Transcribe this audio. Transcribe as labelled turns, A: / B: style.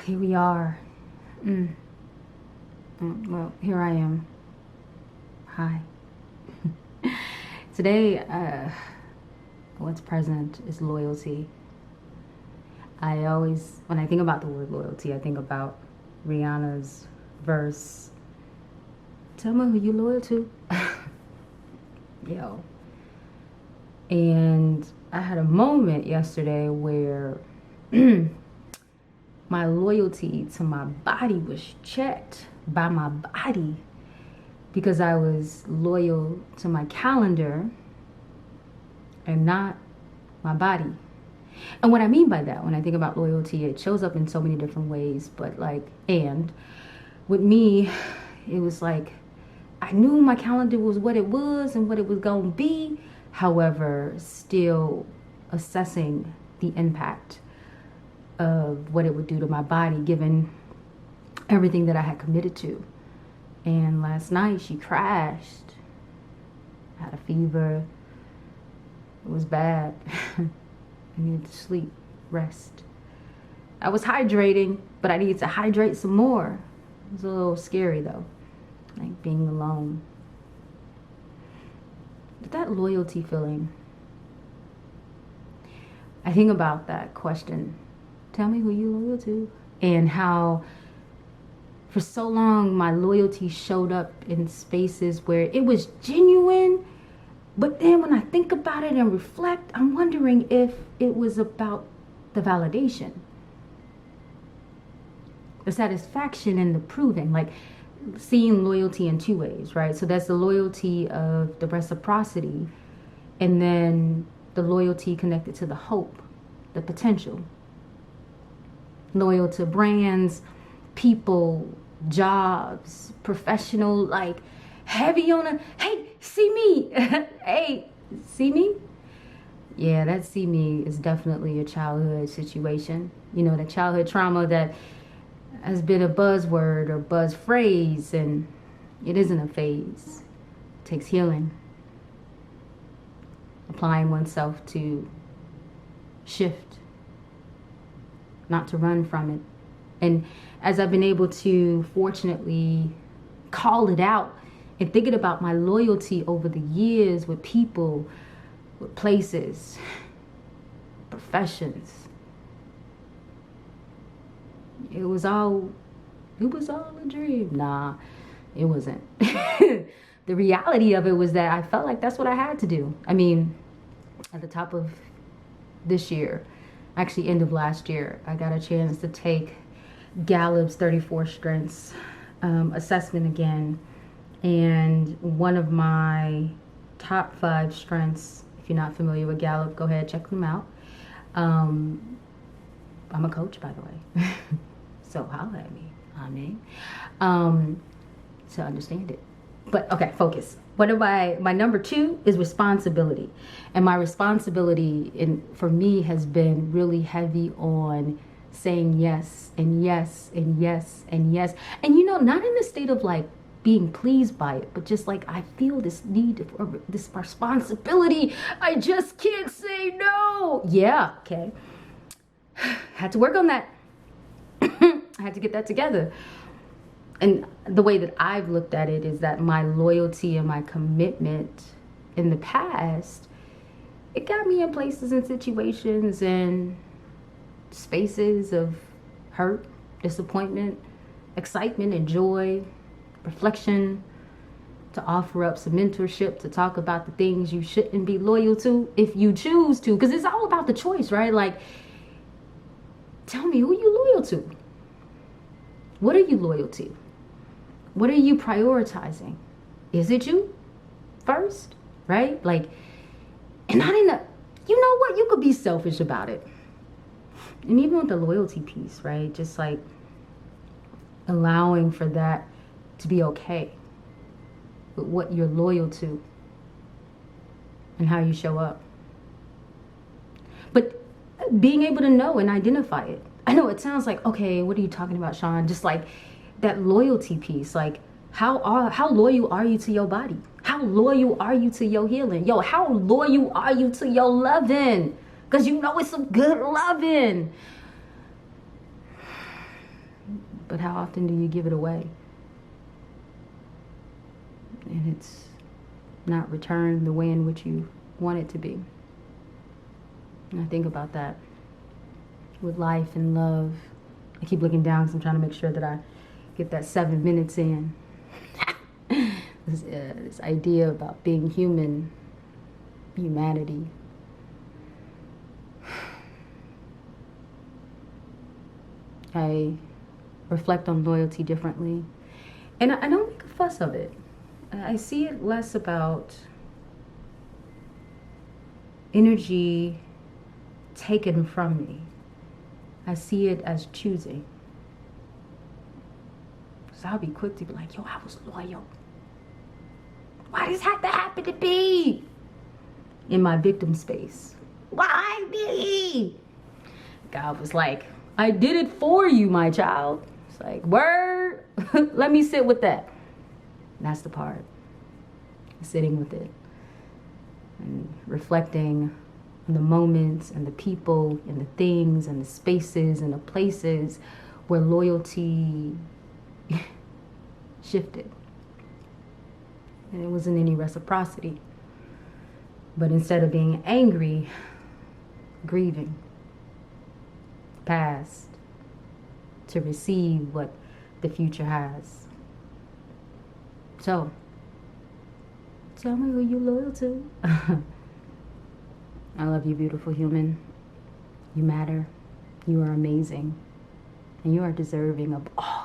A: Here we are. Well, here I am. Hi. Today, what's present is loyalty. When I think about the word loyalty, I think about Rihanna's verse, "Tell me who you loyal to." Yo. And I had a moment yesterday where my loyalty to my body was checked by my body because I was loyal to my calendar and not my body. And what I mean by that, when I think about loyalty, it shows up in so many different ways. But and with me, it was like I knew my calendar was what it was and what it was going to be. However, still assessing the impact of what it would do to my body given everything that I had committed to. And last night she crashed. I had a fever. It was bad. I needed to sleep, rest. I was hydrating, but I needed to hydrate some more. It was a little scary though, like being alone. But that loyalty feeling, I think about that question, tell me who you loyal to, and how for so long my loyalty showed up in spaces where it was genuine. But then when I think about it and reflect, I'm wondering if it was about the validation, the satisfaction and the proving, like seeing loyalty in two ways, right? So that's the loyalty of the reciprocity, and then the loyalty connected to the hope, the potential. Loyal to brands, people, jobs, professional, like heavy on a, hey, see me. Hey, see me? Yeah, that see me is definitely a childhood situation. You know, the childhood trauma that has been a buzzword or buzz phrase, and it isn't a phase. It takes healing. Applying oneself to shift, not to run from it. And as I've been able to fortunately call it out and thinking about my loyalty over the years with people, with places, professions, it was all a dream. Nah, it wasn't. The reality of it was that I felt like that's what I had to do. I mean, at the top of this year, actually end of last year, I got a chance to take Gallup's 34 Strengths assessment again. And one of my top 5 strengths, if you're not familiar with Gallup, go ahead, check them out. I'm a coach, by the way. So holla at me, to understand it. But okay, focus. My number 2 is responsibility. And my responsibility for me has been really heavy on saying yes and yes and yes and yes. And not in a state of like being pleased by it, but just like I feel this need for this responsibility. I just can't say no. Yeah, okay. Had to work on that. I had to get that together. And the way that I've looked at it is that my loyalty and my commitment in the past, it got me in places and situations and spaces of hurt, disappointment, excitement and joy, reflection, to offer up some mentorship, to talk about the things you shouldn't be loyal to if you choose to, because it's all about the choice, right? Like, tell me who you loyal to. What are you loyal to? What are you prioritizing? Is it you first, right? Like, and not in a, you know what? You could be selfish about it. And even with the loyalty piece, right? Just like allowing for that to be okay with what you're loyal to and how you show up. But being able to know and identify it. I know it sounds like, okay, what are you talking about, Sean? Just like that loyalty piece, like how loyal are you to your body? How loyal are you to your healing? Yo, how loyal are you to your loving? Because it's some good loving. but how often do you give it away? And it's not returned the way in which you want it to be. And I think about that with life and love. I keep looking down because I'm trying to make sure that I get that 7 minutes in. This idea about being human, humanity. I reflect on loyalty differently. And I don't make a fuss of it. I see it less about energy taken from me. I see it as choosing. So I'll be quick to be like, yo, I was loyal. Why does this have to happen to me? In my victim space. Why me? God was like, I did it for you, my child. It's like, word. Let me sit with that. That's the part. Sitting with it. And reflecting on the moments and the people and the things and the spaces and the places where loyalty shifted. And it wasn't any reciprocity. But instead of being angry, grieving, past, to receive what the future has. So, tell me who you loyal to. I love you, beautiful human. You matter. You are amazing. And you are deserving of all